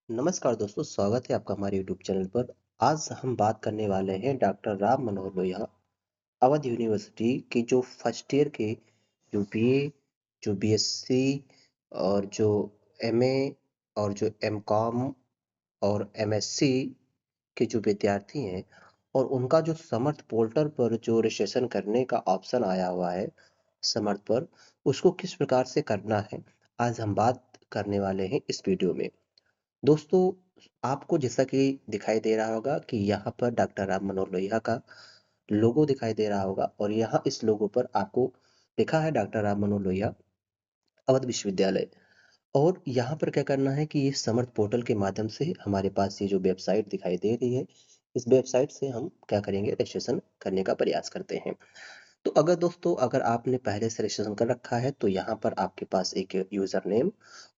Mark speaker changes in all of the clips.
Speaker 1: नमस्कार दोस्तों, स्वागत है आपका हमारे यूट्यूब चैनल पर। आज हम बात करने वाले हैं डॉक्टर राम मनोहर लोहिया, अवध यूनिवर्सिटी की जो फर्स्ट ईयर के जो बीए, जो बीएससी और जो एमए और जो एमकॉम और एमएससी के जो विद्यार्थी हैं और उनका जो समर्थ पोर्टल पर जो रजिस्ट्रेशन करने का ऑप्शन आया हुआ है समर्थ पर, उसको किस प्रकार से करना है, आज हम बात करने वाले हैं इस वीडियो में। दोस्तों, आपको जैसा कि दिखाई दे रहा होगा कि यहाँ पर डॉक्टर राम मनोहर लोहिया का लोगो दिखाई दे रहा होगा और यहाँ इस लोगो पर आपको लिखा है डॉक्टर राम मनोहर लोहिया अवध विश्वविद्यालय। और यहाँ पर क्या करना है कि ये समर्थ पोर्टल के माध्यम से हमारे पास ये जो वेबसाइट दिखाई दे रही है, इस वेबसाइट से हम क्या करेंगे, रजिस्ट्रेशन करने का प्रयास करते हैं। तो अगर दोस्तों, अगर आपने पहले से रजिस्ट्रेशन कर रखा है तो यहाँ पर आपके पास एक यूज़र नेम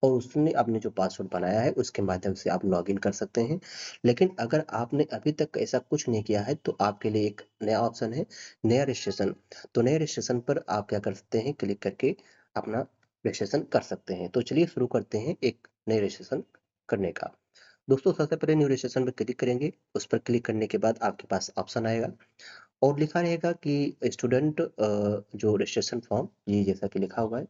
Speaker 1: और उसने आपने जो पासवर्ड बनाया है उसके माध्यम से आप लॉगिन कर सकते हैं। लेकिन अगर आपने अभी तक ऐसा कुछ नहीं किया है तो आपके लिए एक नया ऑप्शन है, नया रजिस्ट्रेशन। तो नए रजिस्ट्रेशन पर आप क्या कर सकते हैं, क्लिक करके अपना रजिस्ट्रेशन कर सकते हैं। तो चलिए शुरू करते हैं एक नए रजिस्ट्रेशन करने का। दोस्तों, सबसे पहले न्यू रजिस्ट्रेशन पर क्लिक करेंगे। उस पर क्लिक करने के बाद आपके पास ऑप्शन आएगा और लिखा रहेगा कि स्टूडेंट जो रजिस्ट्रेशन फॉर्म, ये जैसा कि लिखा हुआ है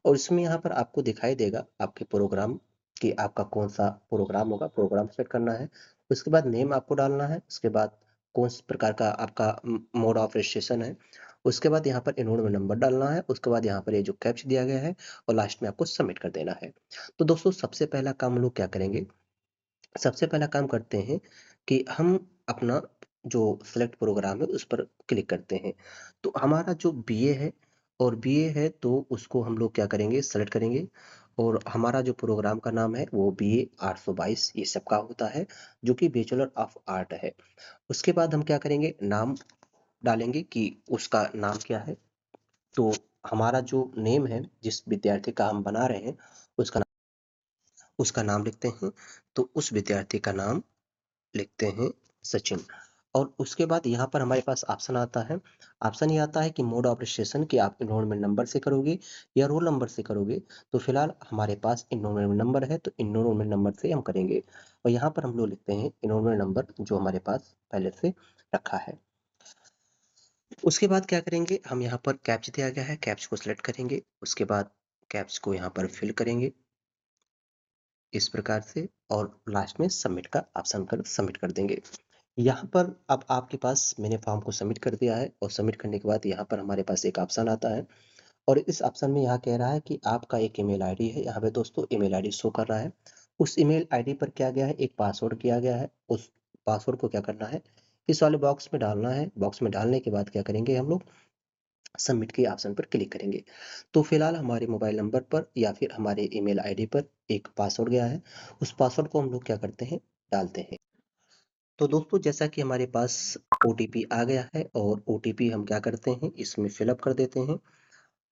Speaker 1: और इसमें यहाँ पर आपको दिखाई देगा आपके प्रोग्राम कि आपका कौन सा प्रोग्राम होगा, प्रोग्राम सेट करना है। उसके बाद नेम आपको डालना है, उसके बाद कौन से प्रकार का आपका मोड ऑफ रजिस्ट्रेशन है, उसके बाद यहाँ पर इनरोलमेंट नंबर डालना है, उसके बाद यहाँ पर ये जो कैप्च दिया गया है और लास्ट में आपको सबमिट कर देना है। तो दोस्तों, सबसे पहला काम हम लोग क्या करेंगे, सबसे पहला काम करते हैं कि हम अपना जो सेलेक्ट प्रोग्राम है उस पर क्लिक करते हैं। तो हमारा जो बीए है और बीए है तो उसको हम लोग क्या करेंगे, सेलेक्ट करेंगे और हमारा जो प्रोग्राम का नाम है वो बीए 822 ये सबका होता है, जो कि बैचलर ऑफ आर्ट है। उसके बाद हम क्या करेंगे, नाम डालेंगे कि उसका नाम क्या है। तो हमारा जो नेम है, जिस विद्यार्थी का हम बना रहे हैं उसका उसका नाम लिखते हैं। तो उस विद्यार्थी का नाम लिखते हैं सचिन। और उसके बाद यहाँ पर हमारे पास ऑप्शन आता है, ऑप्शन ये आता है कि मोड ऑफ रजिस्ट्रेशन कि आप इनरोलमेंट नंबर से करोगे या रोल नंबर से करोगे। तो फिलहाल हमारे पास इनरोलमेंट नंबर है तो इनरोलमेंट नंबर से हम करेंगे और यहाँ पर हम लोग लिखते हैं इनरोलमेंट नंबर जो हमारे पास पहले से रखा है। उसके बाद क्या करेंगे, हम यहाँ पर कैप्च दिया गया है, कैप्च को सिलेक्ट करेंगे। उसके बाद कैप्च को यहाँ पर फिल करेंगे इस प्रकार से और लास्ट में सबमिट का ऑप्शन कर सबमिट कर देंगे। यहाँ पर अब आपके पास मैंने फॉर्म को सबमिट कर दिया है और सबमिट करने के बाद यहाँ पर हमारे पास एक ऑप्शन आता है और इस ऑप्शन में यहाँ कह रहा है कि आपका एक ईमेल आईडी है। यहाँ पे दोस्तों ईमेल आईडी शो कर रहा है। उस ईमेल आईडी पर क्या गया है, एक पासवर्ड किया गया है। उस पासवर्ड को क्या करना है, इस वाले बॉक्स में डालना है। बॉक्स में डालने के बाद क्या करेंगे, हम लोग सबमिट के ऑप्शन पर क्लिक करेंगे। तो फिलहाल हमारे मोबाइल नंबर पर या फिर हमारे ईमेल आईडी पर एक पासवर्ड गया है। उस पासवर्ड को हम लोग क्या करते हैं, डालते हैं। तो दोस्तों, जैसा कि हमारे पास ओटीपी आ गया है और ओटीपी हम क्या करते हैं, इसमें फिलअप कर देते हैं।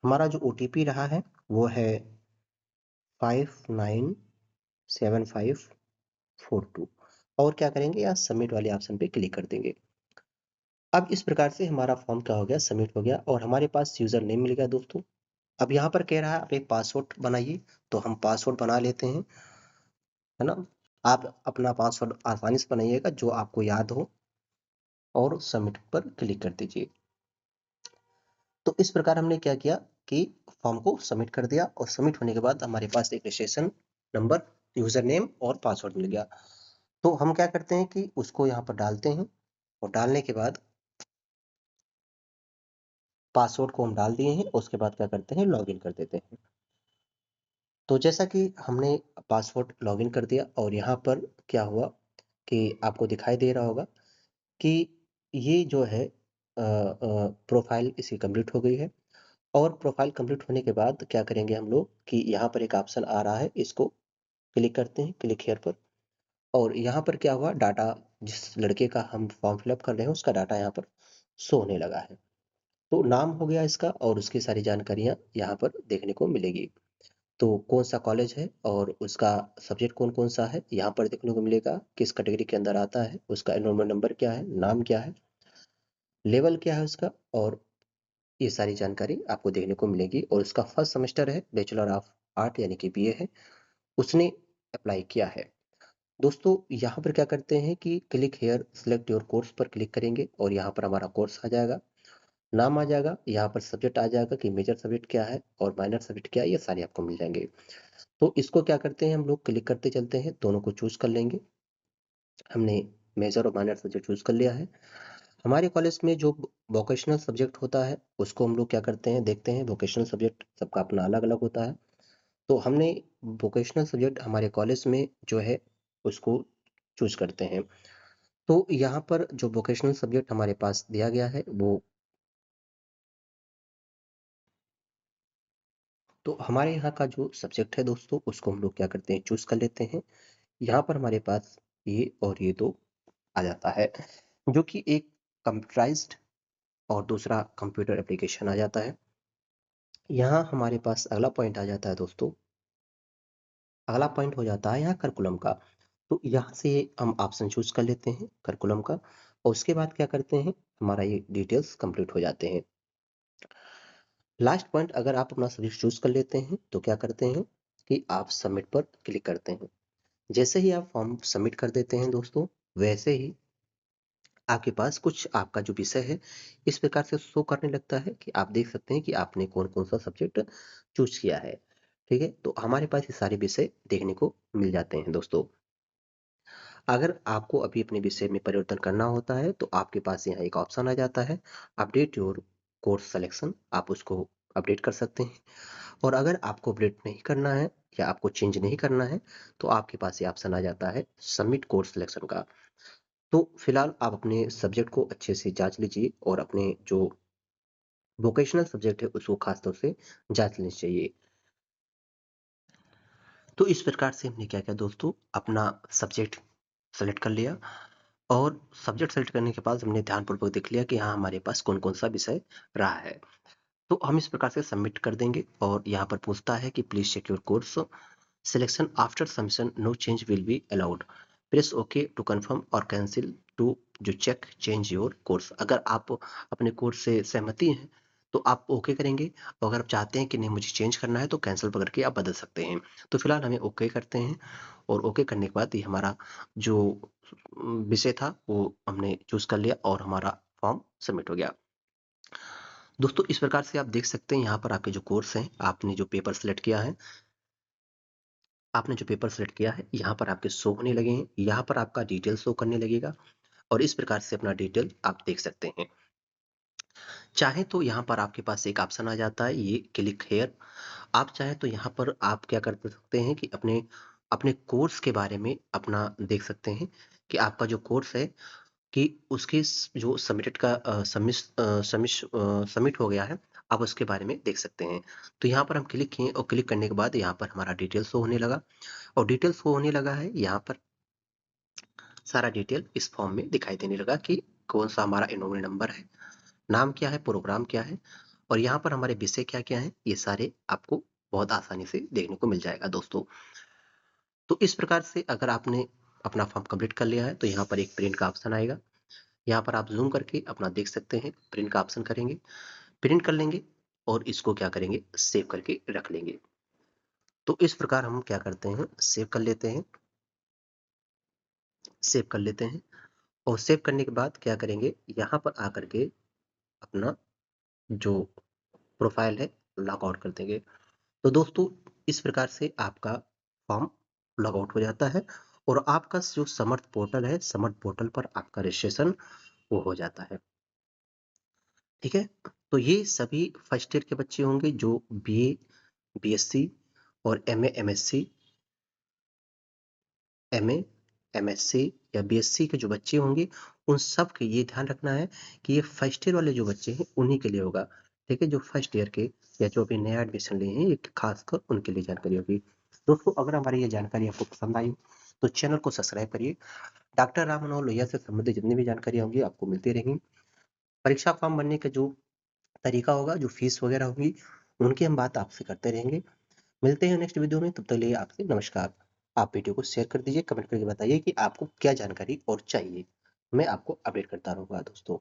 Speaker 1: हमारा जो ओटीपी रहा है वो है 597542 और क्या करेंगे, यहाँ सबमिट वाले ऑप्शन पे क्लिक कर देंगे। अब इस प्रकार से हमारा फॉर्म क्या हो गया, सबमिट हो गया और हमारे पास यूजर नेम मिल गया दोस्तों। अब यहाँ पर कह रहा है आप एक पासवर्ड बनाइए, तो हम पासवर्ड बना लेते हैं, है ना। आप अपना पासवर्ड आसानी से बनाइएगा जो आपको याद हो और सबमिट पर क्लिक कर दीजिए। तो इस प्रकार हमने क्या किया कि फॉर्म को सबमिट कर दिया और सबमिट होने के बाद हमारे पास एक रजिस्ट्रेशन नंबर, यूजर नेम और पासवर्ड मिल गया। तो हम क्या करते हैं कि उसको यहाँ पर डालते हैं और डालने के बाद पासवर्ड को हम डाल दिए हैं, उसके बाद क्या करते हैं, लॉगिन कर देते हैं। तो जैसा कि हमने पासवर्ड लॉगिन कर दिया और यहाँ पर क्या हुआ कि आपको दिखाई दे रहा होगा कि ये जो है प्रोफाइल इसकी कंप्लीट हो गई है। और प्रोफाइल कंप्लीट होने के बाद क्या करेंगे हम लोग कि यहाँ पर एक ऑप्शन आ रहा है, इसको क्लिक करते हैं, क्लिक हियर पर। और यहाँ पर क्या हुआ, डाटा जिस लड़के का हम फॉर्म फिलअप कर रहे हैं उसका डाटा यहाँ पर शो होने लगा है। तो नाम हो गया इसका और उसकी सारी जानकारियाँ यहाँ पर देखने को मिलेगी। तो कौन सा कॉलेज है और उसका सब्जेक्ट कौन कौन सा है यहाँ पर देखने को मिलेगा, किस कैटेगरी के अंदर आता है, उसका एनरोलमेंट नंबर क्या है, नाम क्या है, लेवल क्या है उसका, और ये सारी जानकारी आपको देखने को मिलेगी। और उसका फर्स्ट सेमेस्टर है, बैचलर ऑफ आर्ट यानी कि बीए है, उसने अप्लाई किया है। दोस्तों यहाँ पर क्या करते हैं कि click here select your course पर क्लिक करेंगे और यहाँ पर हमारा कोर्स आ जाएगा, नाम आ जाएगा, यहाँ पर सब्जेक्ट आ जाएगा कि मेजर सब्जेक्ट क्या है और माइनर सब्जेक्ट क्या है, ये सारे आपको मिल जाएंगे। तो इसको क्या करते हैं हम लोग क्लिक करते चलते हैं, दोनों को चूज कर लेंगे। हमने मेजर और माइनर सब्जेक्ट चूज कर लिया है। हमारे कॉलेज में जो वोकेशनल सब्जेक्ट होता है उसको हम लोग क्या करते हैं देखते हैं। वोकेशनल सब्जेक्ट सबका अपना अलग अलग होता है, तो हमने वोकेशनल सब्जेक्ट हमारे कॉलेज में जो है उसको चूज करते हैं। तो यहाँ पर जो वोकेशनल सब्जेक्ट हमारे पास दिया गया है वो, तो हमारे यहाँ का जो सब्जेक्ट है दोस्तों उसको हम लोग क्या करते हैं चूज कर लेते हैं। यहाँ पर हमारे पास ये और ये दो आ जाता है, जो कि एक कंप्यूटराइज्ड और दूसरा कंप्यूटर एप्लीकेशन आ जाता है। यहाँ हमारे पास अगला पॉइंट आ जाता है दोस्तों, अगला पॉइंट हो जाता है यहाँ करिकुलम का। तो यहाँ से हम ऑप्शन चूज कर लेते हैं करिकुलम का, और उसके बाद क्या करते हैं हमारा ये डिटेल्स कंप्लीट हो जाते हैं। लास्ट पॉइंट, अगर आप अपना सब्जेक्ट चूज कर लेते हैं तो क्या करते हैं कि आप सबमिट पर क्लिक करते हैं। जैसे ही आप फॉर्म सबमिट कर देते हैं दोस्तों, वैसे ही आपके पास कुछ आपका जो विषय है इस प्रकार से शो करने लगता है कि आप देख सकते हैं कि आपने कौन कौन सा सब्जेक्ट चूज किया है। ठीक है, तो हमारे पास ये सारे विषय देखने को मिल जाते हैं दोस्तों। अगर आपको अभी अपने विषय में परिवर्तन करना होता है तो आपके पास यहाँ एक ऑप्शन आ जाता है, अपडेट योर कोर्स सिलेक्शन, आप उसको अपडेट कर सकते हैं। और अगर आपको अपडेट नहीं करना है या आपको चेंज नहीं करना है तो आपके पास ये ऑप्शन आ जाता है सबमिट कोर्स सिलेक्शन का। तो फिलहाल आप अपने सब्जेक्ट को अच्छे से जांच लीजिए और अपने जो वोकेशनल सब्जेक्ट है उसको खास तौर से जांच लेनी चाहिए। तो इस प्रकार से हमने क्या किया दोस्तों, अपना सब्जेक्ट सेलेक्ट कर लिया और सब्जेक्ट सेलेक्ट करने के बाद हमने ध्यानपूर्वक देख लिया कि हाँ हमारे पास कौन कौन सा विषय रहा है। तो हम इस प्रकार से सबमिट कर देंगे और यहाँ पर पूछता है कि please check your course selection after submission, no change will be allowed, press okay to confirm और कैंसिल टू जो चेक चेंज योर कोर्स। अगर आप अपने कोर्स से सहमति हैं तो आप ओके करेंगे, और अगर आप चाहते हैं कि नहीं मुझे चेंज करना है तो कैंसिल पकड़ के आप बदल सकते हैं। तो फिलहाल हमें ओके करते हैं और ओके करने के बाद ये हमारा जो विषय था वो हमने चूज कर लिया और हमारा फॉर्म सबमिट हो गया। दोस्तों इस प्रकार से आप देख सकते हैं यहाँ पर आपके जो कोर्स हैं, आपने जो पेपर सेलेक्ट किया है, आपने जो पेपर सेलेक्ट किया है यहाँ पर आपके शो होने लगे हैं, यहाँ पर आपका डिटेल शो करने लगेगा और इस प्रकार से अपना डिटेल आप देख सकते हैं। चाहे तो यहाँ पर आपके पास एक ऑप्शन आ जाता है ये क्लिक हेयर, आप चाहे तो यहाँ पर आप क्या कर सकते हैं कि अपने अपने कोर्स के बारे में अपना देख सकते हैं कि आपका जो कोर्स है कि उसके जो सबमिटेड का सबमिट हो गया है, आप उसके बारे में देख सकते हैं। तो यहाँ पर हम क्लिक किए और क्लिक करने के बाद यहाँ पर हमारा डिटेल शो होने लगा, और डिटेल शो होने लगा है यहाँ पर सारा डिटेल इस फॉर्म में दिखाई देने लगा कि कौन सा हमारा एनरोलमेंट नंबर है, नाम क्या है, प्रोग्राम क्या है, और यहाँ पर हमारे विषय क्या क्या है, ये सारे आपको बहुत आसानी से देखने को मिल जाएगा दोस्तों। तो इस प्रकार से अगर आपने अपना फॉर्म कंप्लीट कर लिया है तो यहाँ पर एक प्रिंट का ऑप्शन आएगा, यहाँ पर आप जूम करके अपना देख सकते हैं, प्रिंट का ऑप्शन करेंगे, प्रिंट कर लेंगे और इसको क्या करेंगे सेव करके रख लेंगे। तो इस प्रकार हम क्या करते हैं सेव कर लेते हैं, सेव कर लेते हैं और सेव करने के बाद क्या करेंगे यहाँ पर आकर के अपना जो प्रोफाइल है लॉग आउट कर देंगे। तो दोस्तों इस प्रकार से आपका फॉर्म लॉग आउट हो जाता है और आपका जो समर्थ पोर्टल है, समर्थ पोर्टल पर आपका रजिस्ट्रेशन वो हो जाता है। ठीक है, तो ये सभी फर्स्ट ईयर के बच्चे होंगे जो बीए, बीएससी और एमए, एमएससी, एमए, एमएससी या बीएससी के जो बच्चे होंगे उन सब के ये ध्यान रखना है कि ये फर्स्ट ईयर वाले जो बच्चे हैं उन्हीं के लिए होगा। ठीक है, जो फर्स्ट ईयर के या जो अभी नया एडमिशन लिए हैं ये खासकर उनके लिए जानकारी होगी। दोस्तों अगर हमारी ये जानकारी आपको पसंद आई तो चैनल को सब्सक्राइब करिए। डॉक्टर राम मनोहर लोहिया से संबंधित जितनी भी जानकारी होंगी आपको मिलती रहेंगी। परीक्षा फॉर्म भरने का जो तरीका होगा, जो फीस वगैरह होगी, उनकी हम बात आपसे करते रहेंगे। मिलते हैं नेक्स्ट वीडियो में, तब तक के लिए आपसे नमस्कार। आप वीडियो को शेयर कर दीजिए, कमेंट करके बताइए कि आपको क्या जानकारी और चाहिए, मैं आपको अपडेट करता रहूंगा दोस्तों।